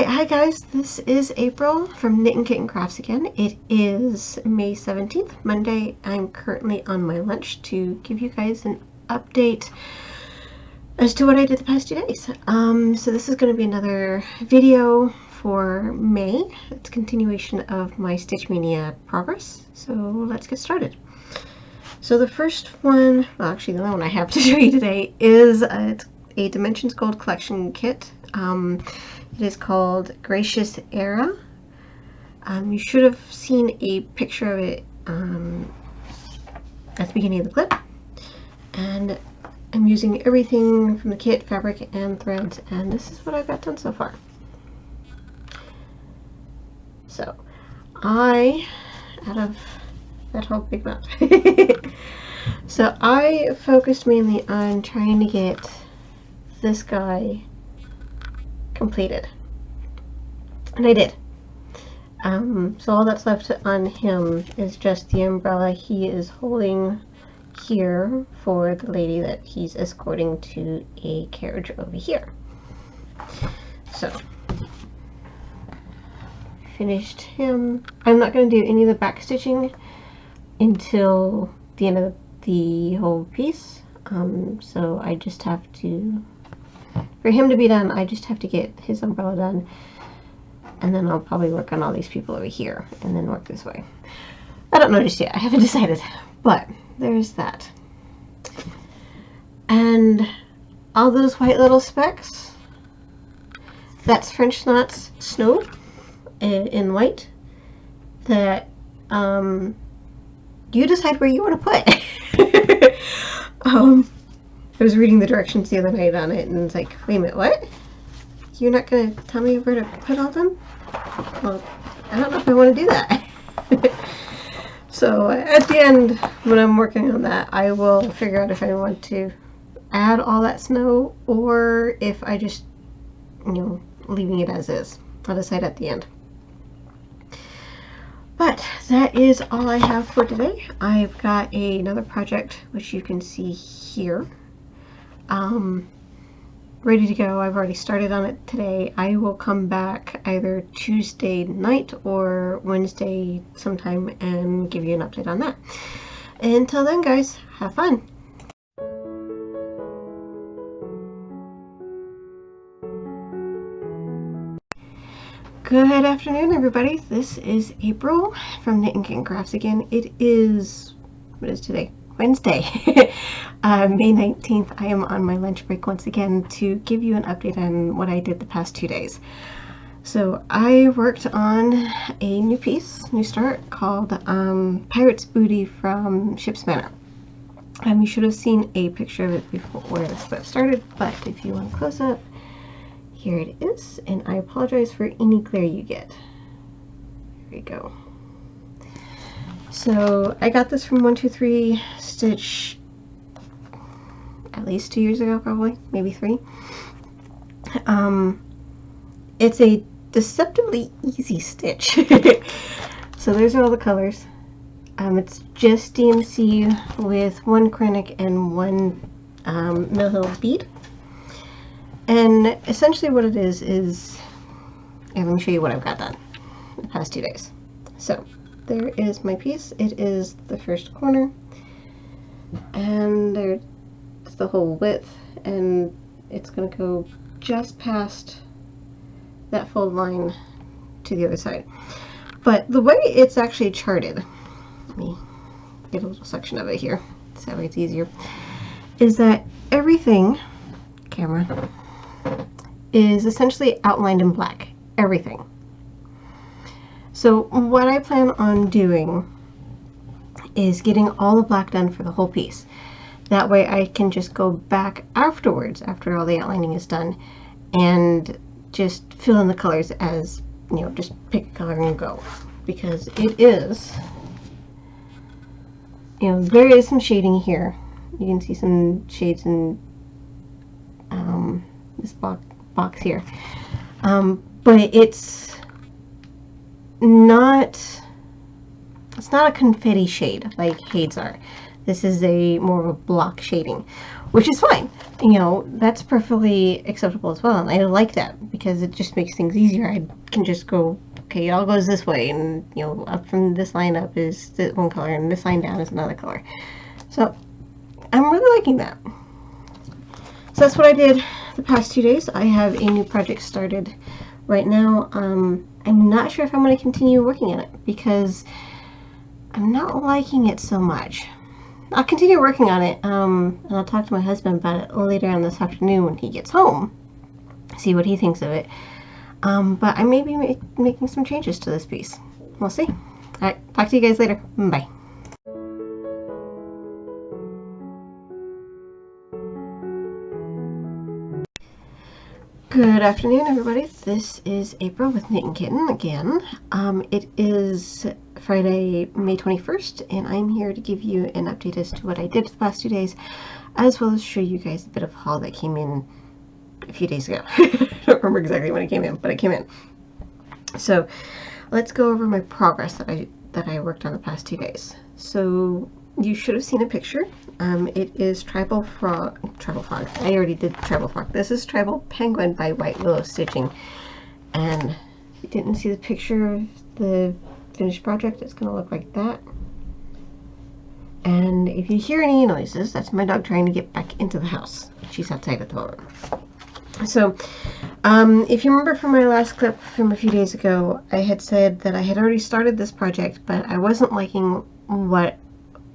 hi guys, this is April from Knit and Kitten Crafts again. It is May 17th, Monday. I'm currently on my lunch to give you guys an update as to what I did the past 2 days. So this is going to be another video for May. It's a continuation of my Stitch Maynia progress. So let's get started. So the first one, well actually the only one I have to show you today is a Dimensions Gold Collection kit. It is called Gracious Era. You should have seen a picture of it at the beginning of the clip. And I'm using everything from the kit, fabric and threads, and this is what I've got done so far. So, out of that whole big amount. So I focused mainly on trying to get this guy completed, and I did. So all that's left on him is just the umbrella he is holding here for the lady that he's escorting to a carriage over here. So finished him. I'm not going to do any of the back stitching until the end of the whole piece. So I just have to, for him to be done, I just have to get his umbrella done, and then I'll probably work on all these people over here and then work this way. I don't know just yet, I haven't decided, but there's that. And all those white little specks, that's French Knots Snow in white that you decide where you want to put. I was reading the directions the other night on it, and it's like, wait a minute, what? You're not going to tell me where to put all them? Well, I don't know if I want to do that. So at the end, when I'm working on that, I will figure out if I want to add all that snow, or if I just, leaving it as is. I'll decide at the end. But that is all I have for today. I've got another project, which you can see here. Ready to go. I've already started on it today. I will come back either Tuesday night or Wednesday sometime and give you an update on that. Until then, guys, have fun. Good afternoon, everybody. This is April from Knit and Kitten Crafts again. It is, what is today? Wednesday, May 19th. I am on my lunch break once again to give you an update on what I did the past 2 days. So I worked on a new piece, new start, called Pirate's Booty from Ship's Manor. You should have seen a picture of it before where this clip started, but if you want a close up, here it is, and I apologize for any glare you get. There we go. So I got this from 123 Stitch at least 2 years ago, probably, maybe 3. It's a deceptively easy stitch. So there's all the colors. It's just DMC with 1 Krennic and 1 Mill Hill bead. And essentially what it is, and let me show you what I've got done the past 2 days. So there is my piece. It is the first corner, and there's the whole width, and it's going to go just past that fold line to the other side. But the way it's actually charted, let me get a little section of it here so that way it's easier, is that everything, camera, is essentially outlined in black. Everything. So what I plan on doing is getting all the black done for the whole piece. That way I can just go back afterwards, after all the outlining is done, and just fill in the colors as, just pick a color and go. Because it is, there is some shading here. You can see some shades in this box here. But it's not a confetti shade like Hades are. This is more of a block shading. which is fine. You know, that's perfectly acceptable as well, and I like that because it just makes things easier. I can just go, okay, it all goes this way, and you know, up from this line up is one color, and this line down is another color. So I'm really liking that. So that's what I did the past 2 days. I have a new project started right now. I'm not sure if I'm going to continue working on it because I'm not liking it so much. I'll continue working on it, and I'll talk to my husband about it later on this afternoon when he gets home, see what he thinks of it. But I may be making some changes to this piece. We'll see. Alright, talk to you guys later. Bye. Good afternoon, everybody. This is April with Knit and Kitten again. It is Friday, May 21st, and I'm here to give you an update as to what I did the past 2 days, as well as show you guys a bit of haul that came in a few days ago. I don't remember exactly when it came in, but it came in. So let's go over my progress that I worked on the past 2 days. So you should have seen a picture. It is Tribal Frog. I already did Tribal Frog. This is Tribal Penguin by White Willow Stitching. And if you didn't see the picture of the finished project, it's going to look like that. And if you hear any noises, that's my dog trying to get back into the house. She's outside at the moment. So, if you remember from my last clip from a few days ago, I had said that I had already started this project, but I wasn't liking what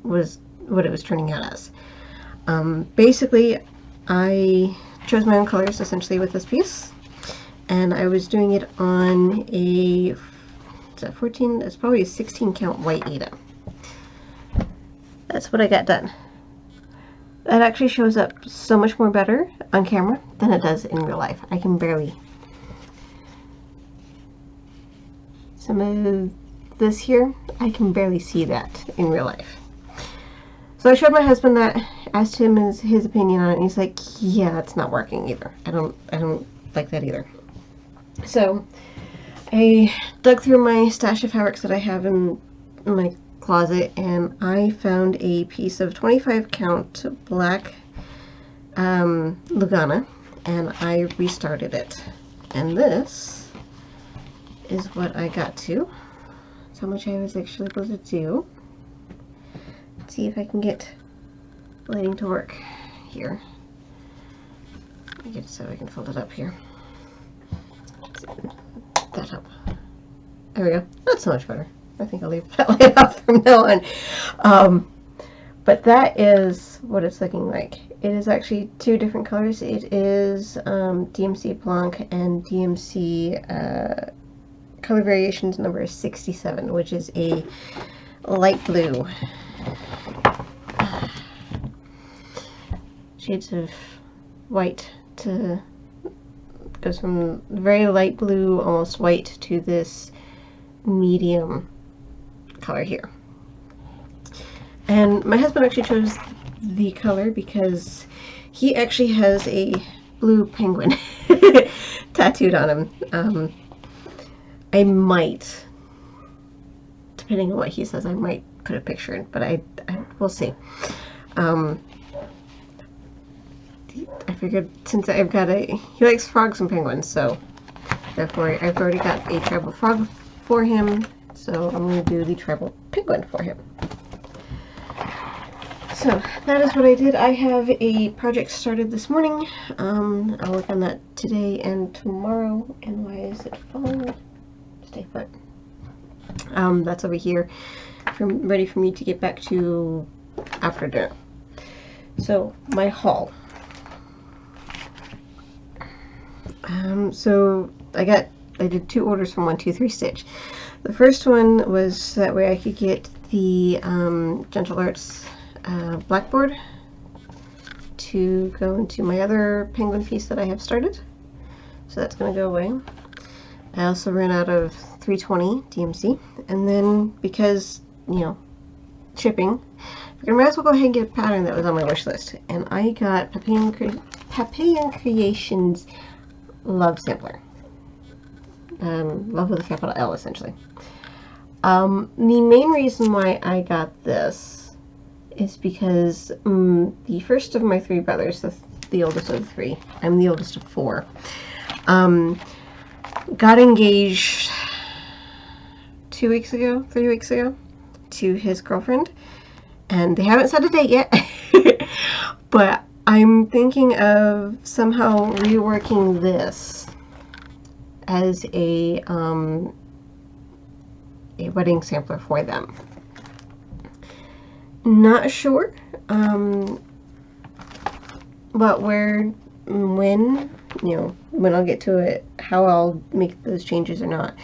it was turning out as. Basically, I chose my own colors essentially with this piece, and I was doing it on a 14. It's probably a 16 count white Ada. That's what I got done. That actually shows up so much more better on camera than it does in real life. I can barely. Some of this here, I can barely see that in real life. So I showed my husband that, asked him his opinion on it, and he's like, yeah, it's not working either. I don't like that either. So I dug through my stash of fabrics that I have in my closet, and I found a piece of 25 count black Lugana, and I restarted it. And this is what I got to. That's how much I was actually able to do. Let's see if I can get lighting to work here. Let me get it so I can fold it up here. That up. There we go. That's so much better. I think I'll leave that light off from now on. But that is what it's looking like. It is actually 2 different colors. It is DMC Blanc and DMC color variations number 67, which is a light blue. Shades of white to, goes from very light blue, almost white, to this medium color here. And my husband actually chose the color because he actually has a blue penguin tattooed on him. I might, depending on what he says, I might put a picture in, but I we'll see. I figured since I've got he likes frogs and penguins, so therefore I've already got a tribal frog for him, so I'm going to do the tribal penguin for him. So that is what I did. I have a project started this morning. I'll work on that today and tomorrow. And why is it falling? Stay put. That's over here, ready for me to get back to after dinner. So my haul. So I did 2 orders from 123 Stitch. The first one was that way I could get the Gentle Arts blackboard to go into my other penguin piece that I have started. So that's going to go away. I also ran out of 320 DMC, and then because, you know, shipping, I might as well go ahead and get a pattern that was on my wish list. And I got Papillon Creations Love Sampler. Love with a capital L, essentially. The main reason why I got this is because the first of my three brothers, the oldest of the three, I'm the oldest of four, got engaged 3 weeks ago to his girlfriend, and they haven't set a date yet. But I'm thinking of somehow reworking this as a wedding sampler for them. Not sure, but when I'll get to it, how I'll make those changes or not.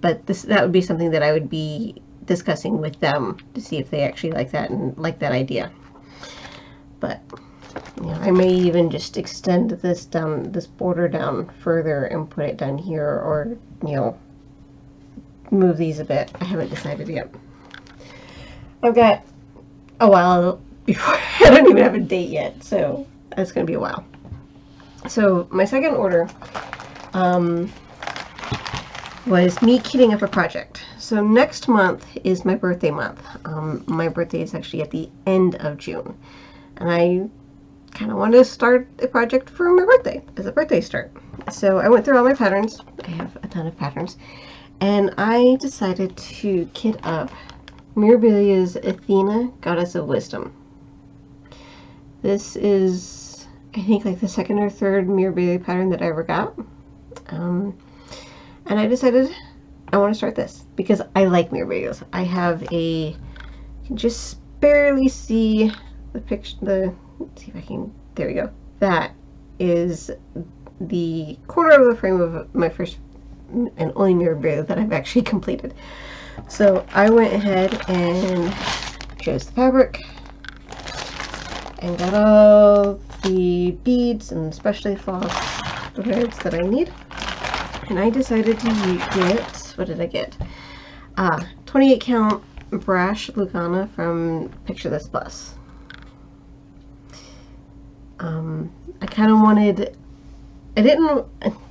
But that would be something that I would be discussing with them to see if they actually like that and like that idea. But I may even just extend this border down further and put it down here, or move these a bit. I haven't decided yet. I've got a while before. I don't even have a date yet, so it's going to be a while. So my second order was me kitting up a project. So next month is my birthday month. My birthday is actually at the end of June, and I kind of wanted to start a project for my birthday as a birthday start. So I went through all my patterns. I have a ton of patterns, and I decided to kit up Mirabilia's Athena, Goddess of Wisdom. This is, I think, like the second or third Mirabilia pattern that I ever got. And I decided I want to start this because I like Mirabilias. I have you can just barely see the picture, let's see if I can, there we go. That is the corner of the frame of my first and only Mirabilia that I've actually completed. So I went ahead and chose the fabric and got all the beads and especially floss threads that I need. And I decided to get, what did I get? 28 count Brash Lugana from Picture This Plus. I kind of wanted,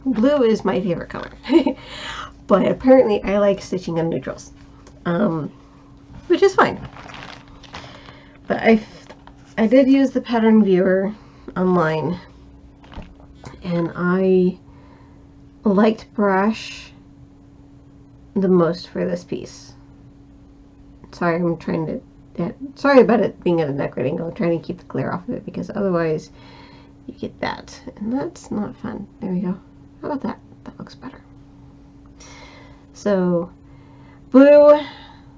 blue is my favorite color, but apparently I like stitching on neutrals, which is fine. But I did use the pattern viewer online, and I liked Brash the most for this piece. Sorry, I'm trying to, sorry about it being at a neck right angle. I'm trying to keep the glare off of it because otherwise you get that, and that's not fun. There we go. How about that? That looks better. So blue,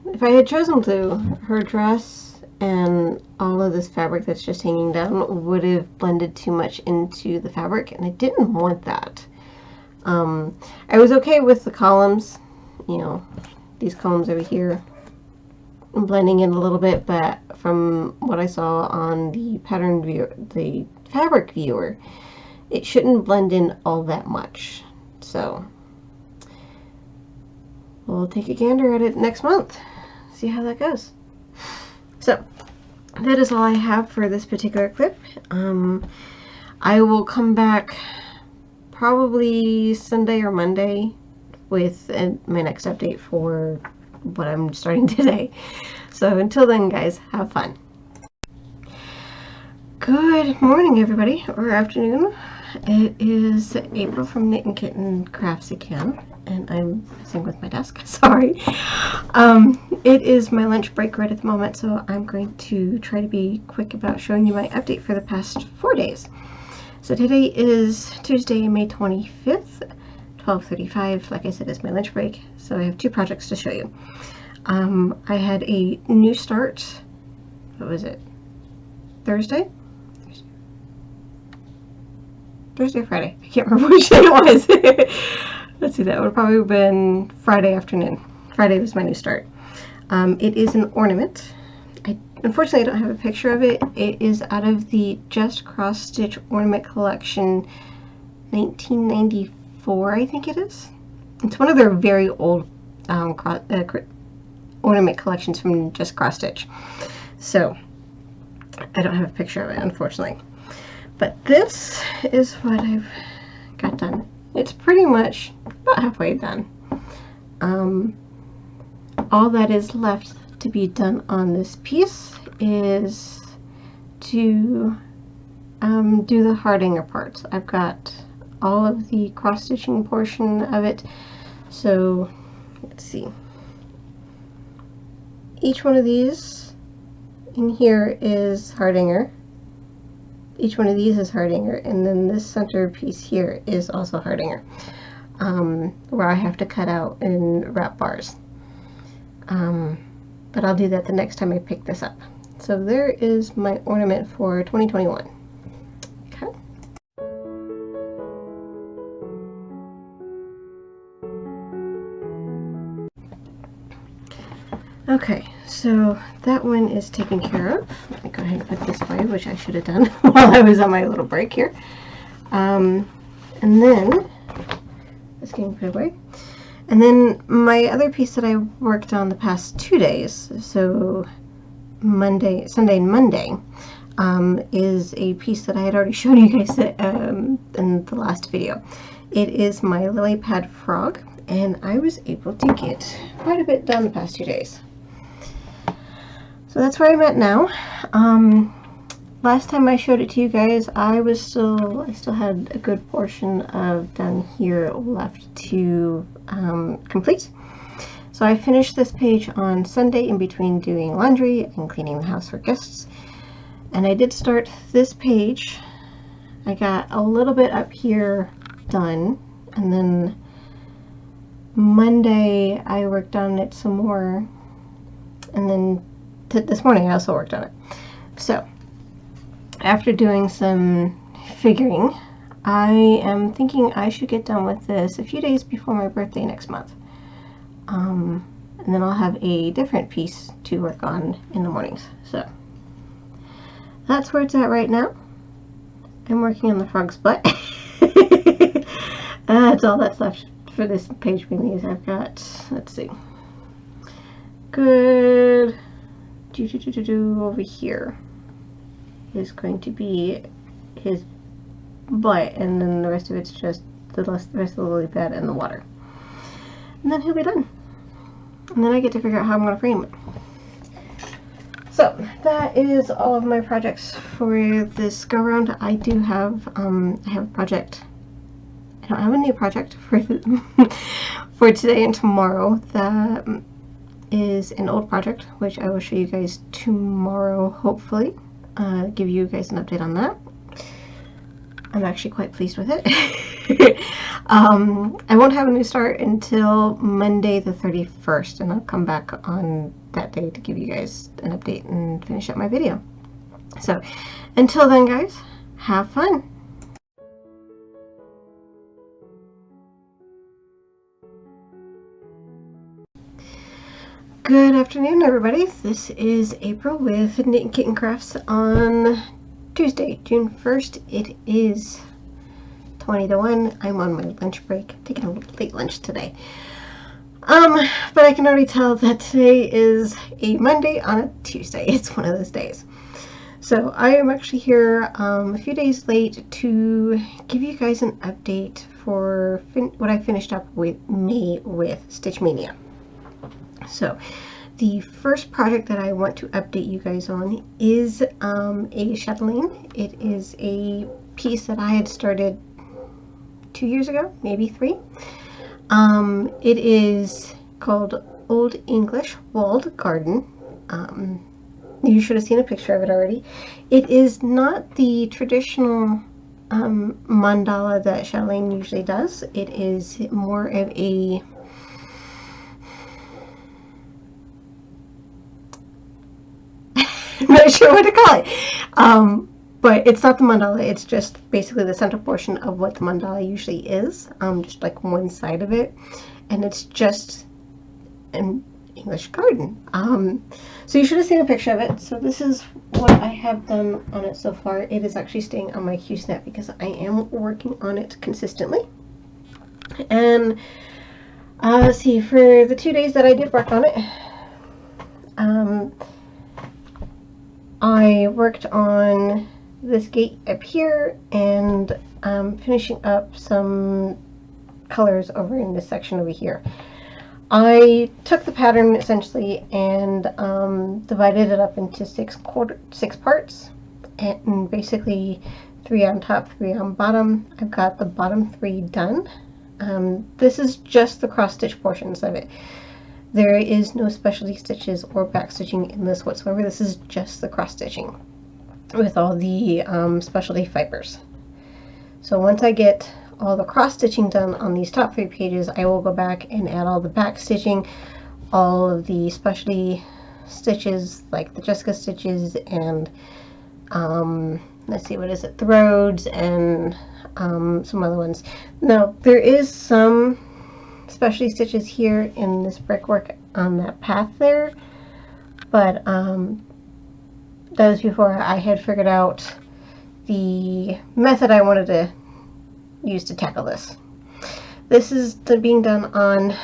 if I had chosen blue, her dress and all of this fabric that's just hanging down would have blended too much into the fabric, and I didn't want that. I was okay with the columns, these columns over here, blending in a little bit, but from what I saw on the pattern viewer, the fabric viewer, it shouldn't blend in all that much. So we'll take a gander at it next month, see how that goes. So that is all I have for this particular clip. I will come back probably Sunday or Monday with my next update for what I'm starting today. So until then, guys, have fun. Good morning, everybody, or afternoon. It is April from Knit and Kitten Crafts Again, and I'm messing with my desk. Sorry. It is my lunch break right at the moment, so I'm going to try to be quick about showing you my update for the past 4 days. So today is Tuesday, May 25th, 12:35. Like I said, it's my lunch break, so I have 2 projects to show you. I had a new start. What was it? Thursday or Friday? I can't remember which day it was. Let's see, that would probably have been Friday afternoon. Friday was my new start. It is an ornament. Unfortunately, I don't have a picture of it. It is out of the Just Cross Stitch Ornament Collection 1994, I think it is. It's one of their very old ornament collections from Just Cross Stitch. So I don't have a picture of it, unfortunately. But this is what I've got done. It's pretty much about halfway done. All that is left to be done on this piece is to do the Hardinger parts. I've got all of the cross stitching portion of it. So let's see. Each one of these in here is Hardinger. Each one of these is Hardinger, and then this center piece here is also Hardinger, where I have to cut out and wrap bars. But I'll do that the next time I pick this up. So there is my ornament for 2021. Okay. Okay, so that one is taken care of. Let me go ahead and put this away, which I should have done while I was on my little break here. And then, this getting put away. And then my other piece that I worked on the past 2 days, so Sunday and Monday, is a piece that I had already shown you guys in the last video. It is my lily pad frog, and I was able to get quite a bit done the past 2 days. So that's where I'm at now. Last time I showed it to you guys, I still had a good portion of down here left to complete. So I finished this page on Sunday in between doing laundry and cleaning the house for guests. And I did start this page. I got a little bit up here done, and then Monday I worked on it some more, and then this morning I also worked on it. So after doing some figuring, I am thinking I should get done with this a few days before my birthday next month. And then I'll have a different piece to work on in the mornings. So that's where it's at right now. I'm working on the frog's butt. That's all that's left for this page mainly. I've got, let's see, good over here is going to be his butt, and then the rest of it's just the rest of the lily pad and the water, and then he'll be done. And then I get to figure out how I'm going to frame it. So that is all of my projects for this go around. I do have I have a project. I don't have a new project for for today and tomorrow. That is an old project, which I will show you guys tomorrow, hopefully. Give you guys an update on that. I'm actually quite pleased with it. I won't have a new start until Monday the 31st, and I'll come back on that day to give you guys an update and finish up my video. So until then, guys, have fun. Good afternoon, everybody. This is April with Knit and Kitten Crafts on Tuesday, June 1st. It is 20 to 1. I'm on my lunch break. I'm taking a late lunch today. But I can already tell that today is a Monday on a Tuesday. It's one of those days. So I am actually here a few days late to give you guys an update for what I finished up with May with Stitch Maynia. So the first project that I want to update you guys on is a chatelaine. It is a piece that I had started 2 years ago, maybe 3. It is called Old English Walled Garden. You should have seen a picture of it already. It is not the traditional mandala that chatelaine usually does. It is more of a I'm not sure what to call it, but it's not the mandala. It's just basically the center portion of what the mandala usually is, just like one side of it, and it's just an English garden. So you should have seen a picture of it. So this is what I have done on it so far. It is actually staying on my Q-snap because I am working on it consistently. And let's see, for the 2 days that I did work on it, I worked on this gate up here and finishing up some colors over in this section over here. I took the pattern essentially and divided it up into six parts, and basically 3 on top, 3 on bottom. I've got the bottom 3 done. This is just the cross stitch portions of it. There is no specialty stitches or back stitching in this whatsoever. This is just the cross stitching with all the specialty fibers. So once I get all the cross stitching done on these top 3 pages, I will go back and add all the back stitching, all of the specialty stitches like the Jessica stitches and let's see, what is it, the Rhodes and some other ones. Now there is some specialty stitches here in this brickwork on that path there, but that was before I had figured out the method I wanted to use to tackle this. This is being done on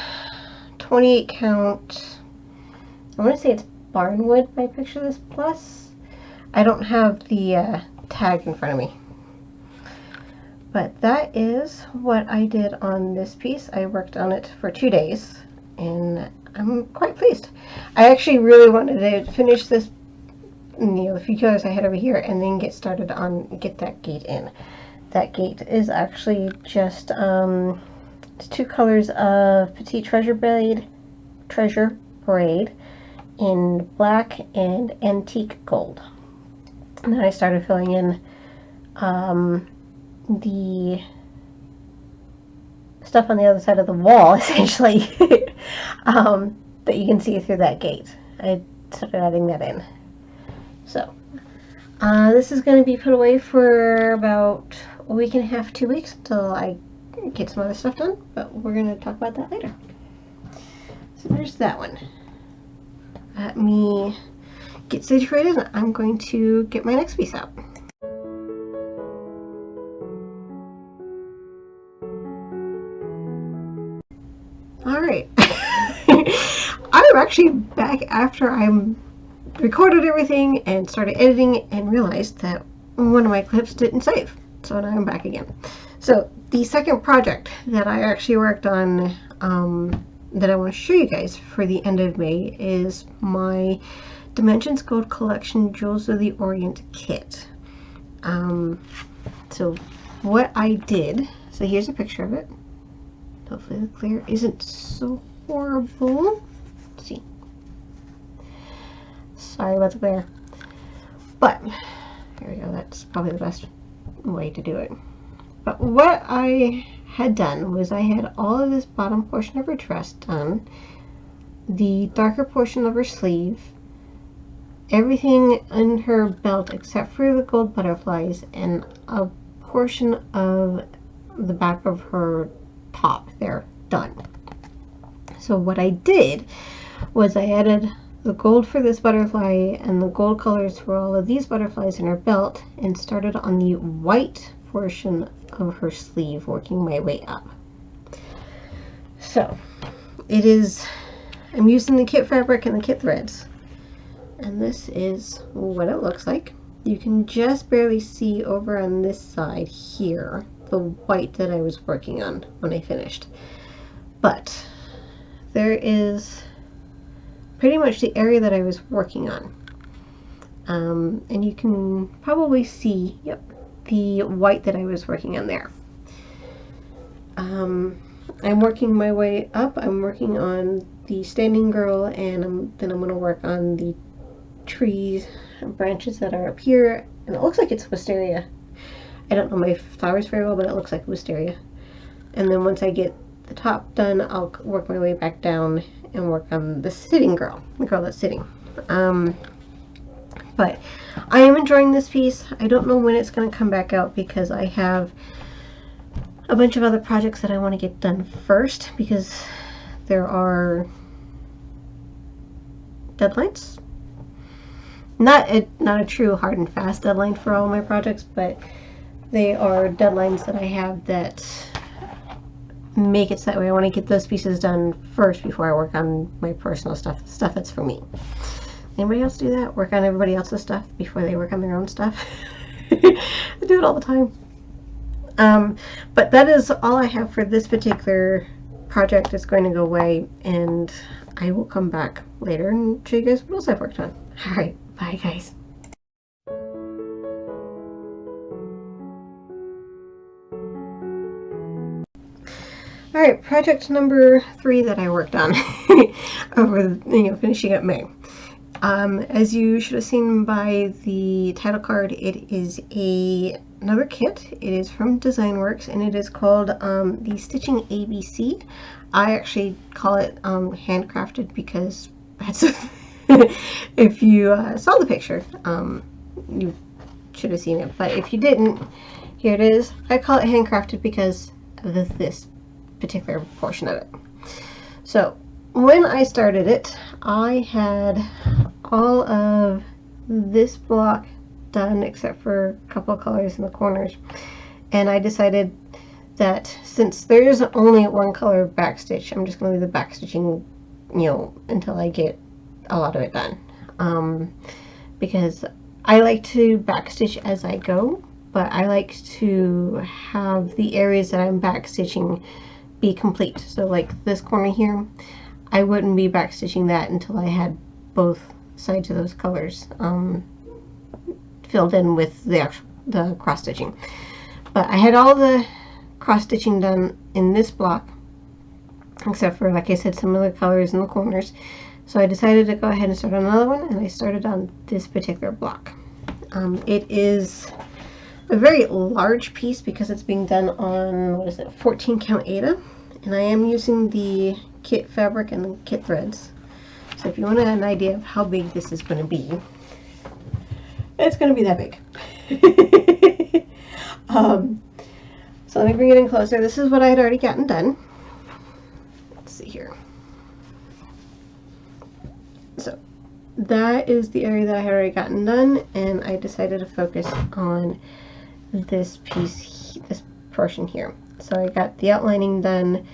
28 count, I want to say it's Barnwood by Picture This Plus. I don't have the tag in front of me. But that is what I did on this piece. I worked on it for 2 days and I'm quite pleased. I actually really wanted to finish this, you know, the few colors I had over here and then get started on get that gate in. That gate is actually just 2 colors of Petite Treasure Braid in black and antique gold. And then I started filling in the stuff on the other side of the wall, essentially, that you can see through that gate. I started adding that in. So this is going to be put away for about a week and a half, 2 weeks until I get some other stuff done, but we're going to talk about that later. So there's that one. Let me get situated and I'm going to get my next piece out. Alright, I'm actually back after I recorded everything and started editing and realized that one of my clips didn't save. So now I'm back again. So the second project that I actually worked on that I want to show you guys for the end of May is my Dimensions Gold Collection Jewels of the Orient kit. So what I did, so here's a picture of it. Hopefully the glare isn't so horrible. Let's see. Sorry about the glare. But, here we go, that's probably the best way to do it. But what I had done was I had all of this bottom portion of her dress done, the darker portion of her sleeve, everything in her belt except for the gold butterflies, and a portion of the back of her top there done. So what I did was I added the gold for this butterfly and the gold colors for all of these butterflies in her belt and started on the white portion of her sleeve, working my way up. So it is, I'm using the kit fabric and the kit threads, and this is what it looks like. You can just barely see over on this side here the white that I was working on when I finished, but there is pretty much the area that I was working on, and you can probably see, yep, the white that I was working on there. I'm working my way up. I'm working on the standing girl, and then I'm going to work on the trees and branches that are up here, and it looks like it's wisteria. I don't know my flowers very well, but it looks like wisteria. And then once I get the top done, I'll work my way back down and work on the sitting girl, the girl that's sitting. But I am enjoying this piece. I don't know when it's going to come back out because I have a bunch of other projects that I want to get done first, because there are deadlines. Not a true hard and fast deadline for all my projects, but they are deadlines that I have that make it so that way I want to get those pieces done first before I work on my personal stuff that's for me. Anybody else do that? Work on everybody else's stuff before they work on their own stuff? I do it all the time. But that is all I have for this particular project is going to go away, and I will come back later and show you guys what else I've worked on. Alright, bye guys. Alright, project number 3 that I worked on over, finishing up May. As you should have seen by the title card, it is another kit. It is from Designworks, and it is called the Stitching ABC. I actually call it handcrafted because that's if you saw the picture, you should have seen it. But if you didn't, here it is. I call it handcrafted because of this particular portion of it. So when I started it, I had all of this block done except for a couple of colors in the corners, and I decided that since there is only one color backstitch, I'm just going to leave the backstitching, until I get a lot of it done, because I like to backstitch as I go, but I like to have the areas that I'm backstitching be complete. So like this corner here, I wouldn't be backstitching that until I had both sides of those colors filled in with the cross stitching. But I had all the cross stitching done in this block, except for, like I said, some of the colors in the corners. So I decided to go ahead and start on another one, and I started on this particular block. It is a very large piece because it's being done on, 14 count Aida, and I am using the kit fabric and the kit threads. So if you want an idea of how big this is going to be, it's going to be that big. So let me bring it in closer. This is what I had already gotten done. Let's see here. So that is the area that I had already gotten done, and I decided to focus on this piece, this portion here. So I got the outlining done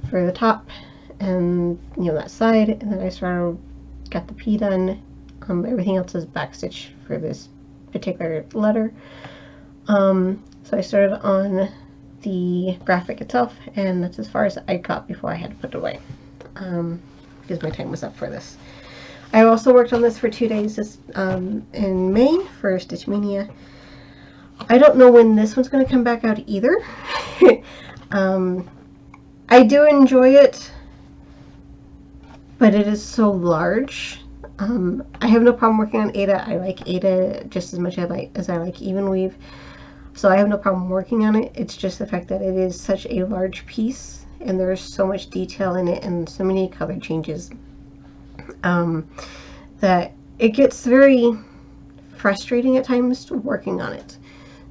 for the top and that side, and then I got the P done. Everything else is backstitch for this particular letter. So I started on the graphic itself, and that's as far as I got before I had to put it away, because my time was up for this. I also worked on this for 2 days in May for Stitch Maynia. I don't know when this one's going to come back out either. I do enjoy it, but it is so large. I have no problem working on Aida. I like Aida just as much as I like Even Weave, so I have no problem working on it. It's just the fact that it is such a large piece, and there's so much detail in it and so many color changes, that it gets very frustrating at times working on it.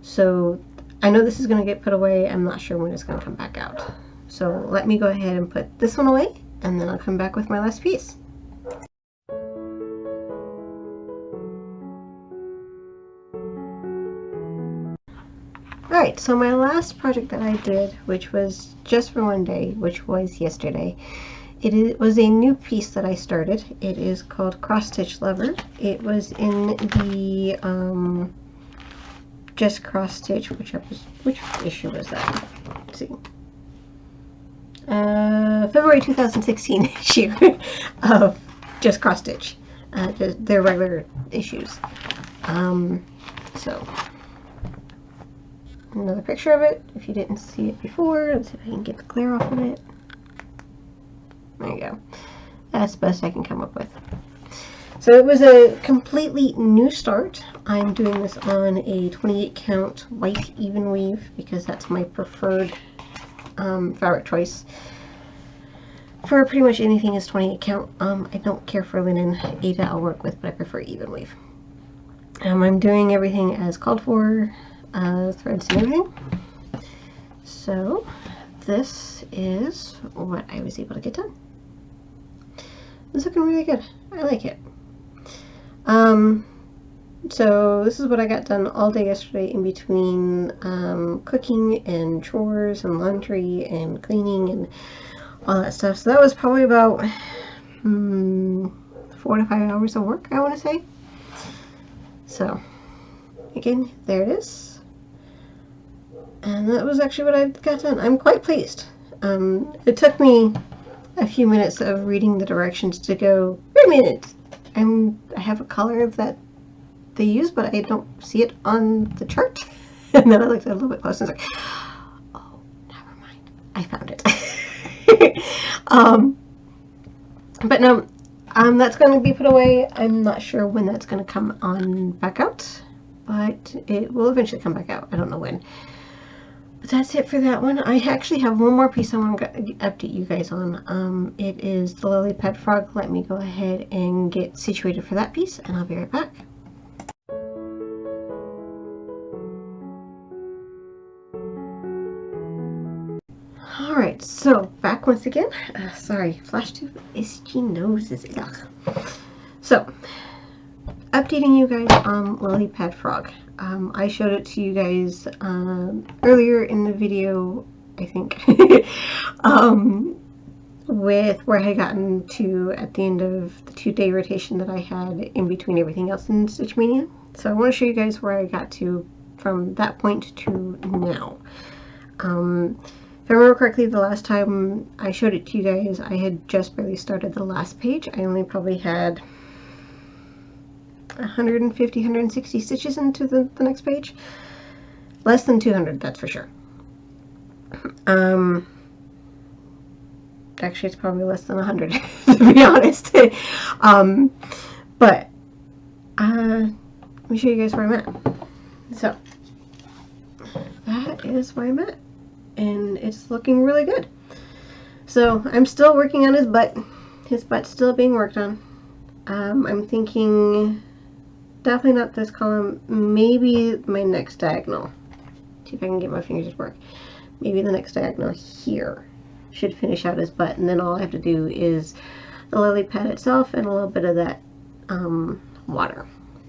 So I know this is going to get put away. I'm not sure when it's going to come back out. So let me go ahead and put this one away, and then I'll come back with my last piece. Alright, so my last project that I did, which was just for one day, which was yesterday, it was a new piece that I started. It is called Cross Stitch Lover. It was in the Just Cross Stitch, which issue was that? Let's see. February 2016 issue of Just Cross Stitch. Just their regular issues. So another picture of it if you didn't see it before. Let's see if I can get the glare off of it. There you go. That's the best I can come up with. So it was a completely new start. I'm doing this on a 28 count white even weave because that's my preferred fabric choice. For pretty much anything is 28 count. I don't care for linen. Aida I'll work with, but I prefer even weave. I'm doing everything as called for, threads and everything. So this is what I was able to get done. It's looking really good. I like it. So this is what I got done all day yesterday in between cooking and chores and laundry and cleaning and all that stuff. So that was probably about 4 to 5 hours of work, I want to say. So again, there it is. And that was actually what I got done. I'm quite pleased. It took me a few minutes of reading the directions to go, wait a minute, I have a color that they use, but I don't see it on the chart. And then I looked at it a little bit closer and was like, oh, never mind, I found it. But no, that's going to be put away. I'm not sure when that's going to come on back out, but it will eventually come back out. I don't know when. But that's it for that one. I actually have one more piece I want to update you guys on. It is the lily pad frog. Let me go ahead and get situated for that piece, and I'll be right back. Alright, so back once again. Sorry, Flosstube itchy noses. Ugh. So, updating you guys on lily pad frog. I showed it to you guys earlier in the video, I think, with where I had gotten to at the end of the 2-day rotation that I had in between everything else in Stitch Maynia. So I want to show you guys where I got to from that point to now. If I remember correctly, the last time I showed it to you guys, I had just barely started the last page. I only probably had 150, 160 stitches into the next page. Less than 200, that's for sure. Actually, it's probably less than 100, to be honest. But let me show you guys where I'm at. So, that is where I'm at. And it's looking really good. So I'm still working on his butt. His butt's still being worked on. I'm thinking definitely not this column, maybe my next diagonal. See if I can get my fingers to work. Maybe the next diagonal here should finish out his butt, and then all I have to do is the lily pad itself and a little bit of that water,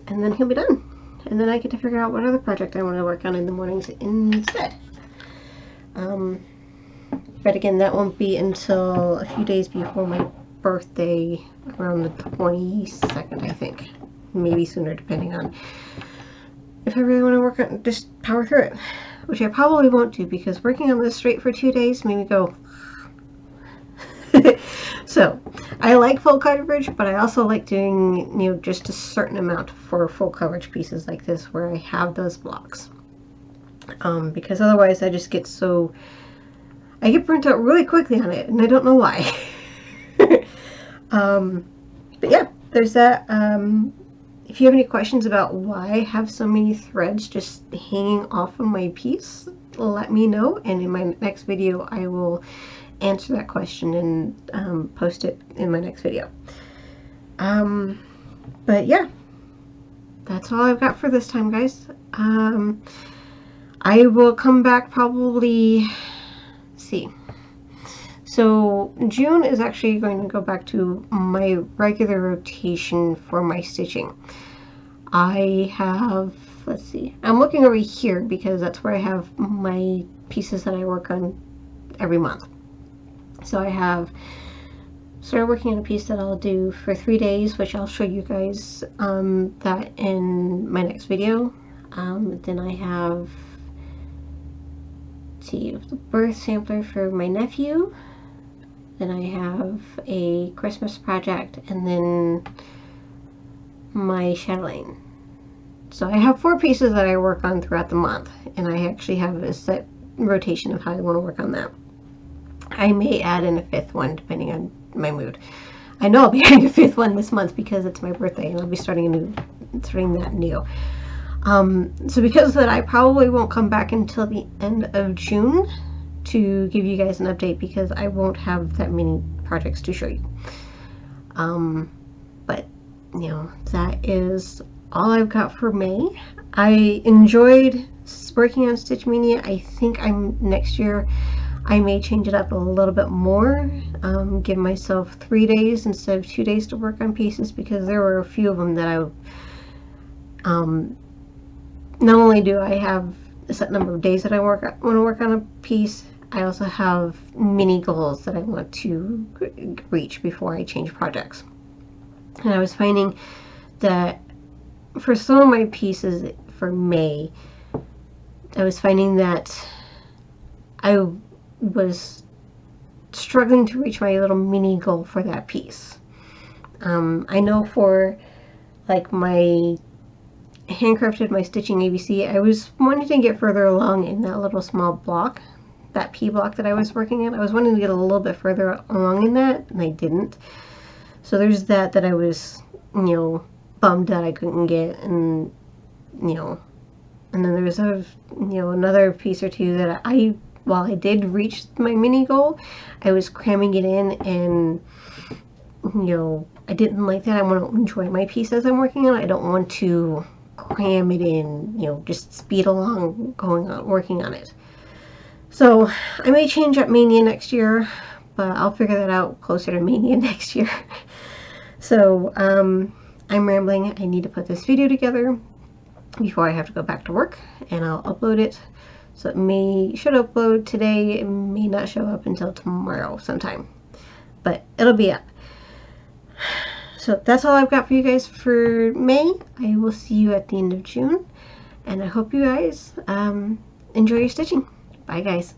and then he'll be done. And then I get to figure out what other project I want to work on in the mornings instead. But again, that won't be until a few days before my birthday, around the 22nd, I think. Maybe sooner, depending on if I really want to work on, just power through it. Which I probably won't do, because working on this straight for 2 days made me go. So, I like full coverage, but I also like doing, you know, just a certain amount for full coverage pieces like this, where I have those blocks. Because otherwise I just get so, I get burnt out really quickly on it, and I don't know why. But yeah, there's that. If you have any questions about why I have so many threads just hanging off of my piece, let me know, and in my next video I will answer that question and post it in my next video. But yeah, that's all I've got for this time, guys. I will come back probably, let's see. So June is actually going to go back to my regular rotation for my stitching. I have, let's see, I'm looking over here because that's where I have my pieces that I work on every month. So I have started working on a piece that I'll do for 3 days, which I'll show you guys that in my next video. Then I have, let's see, the birth sampler for my nephew. Then I have a Christmas project, and then my chatelaine. So I have 4 pieces that I work on throughout the month, and I actually have a set rotation of how I want to work on that. I may add in a 5th one depending on my mood. I know I'll be adding a 5th one this month because it's my birthday, and I'll be starting that new. So because of that, I probably won't come back until the end of June to give you guys an update, because I won't have that many projects to show you. But you know, that is all I've got for May. I enjoyed working on Stitch Maynia. I think next year I may change it up a little bit more, give myself 3 days instead of 2 days to work on pieces, because there were a few of them that I not only do I have a set number of days that I want to work on a piece, I also have mini goals that I want to reach before I change projects. And I was finding that for some of my pieces for May, I was finding that I was struggling to reach my little mini goal for that piece. I know for like my handcrafted, my stitching ABC, I was wanting to get further along in that little small block, that P block that I was working on. I was wanting to get a little bit further along in that, and I didn't. So there's that I was, you know, bummed that I couldn't get, and you know, and then there's another piece or two that while I did reach my mini goal, I was cramming it in, and you know, I didn't like that. I want to enjoy my piece as I'm working on it. I don't want to cram it in, you know, just speed along working on it. So I may change up Mania next year, but I'll figure that out closer to Mania next year. So I'm rambling. I need to put this video together before I have to go back to work, and I'll upload it. So it should upload today. It may not show up until tomorrow sometime, but it'll be up. So that's all I've got for you guys for May. I will see you at the end of June, and I hope you guys enjoy your stitching. Bye guys.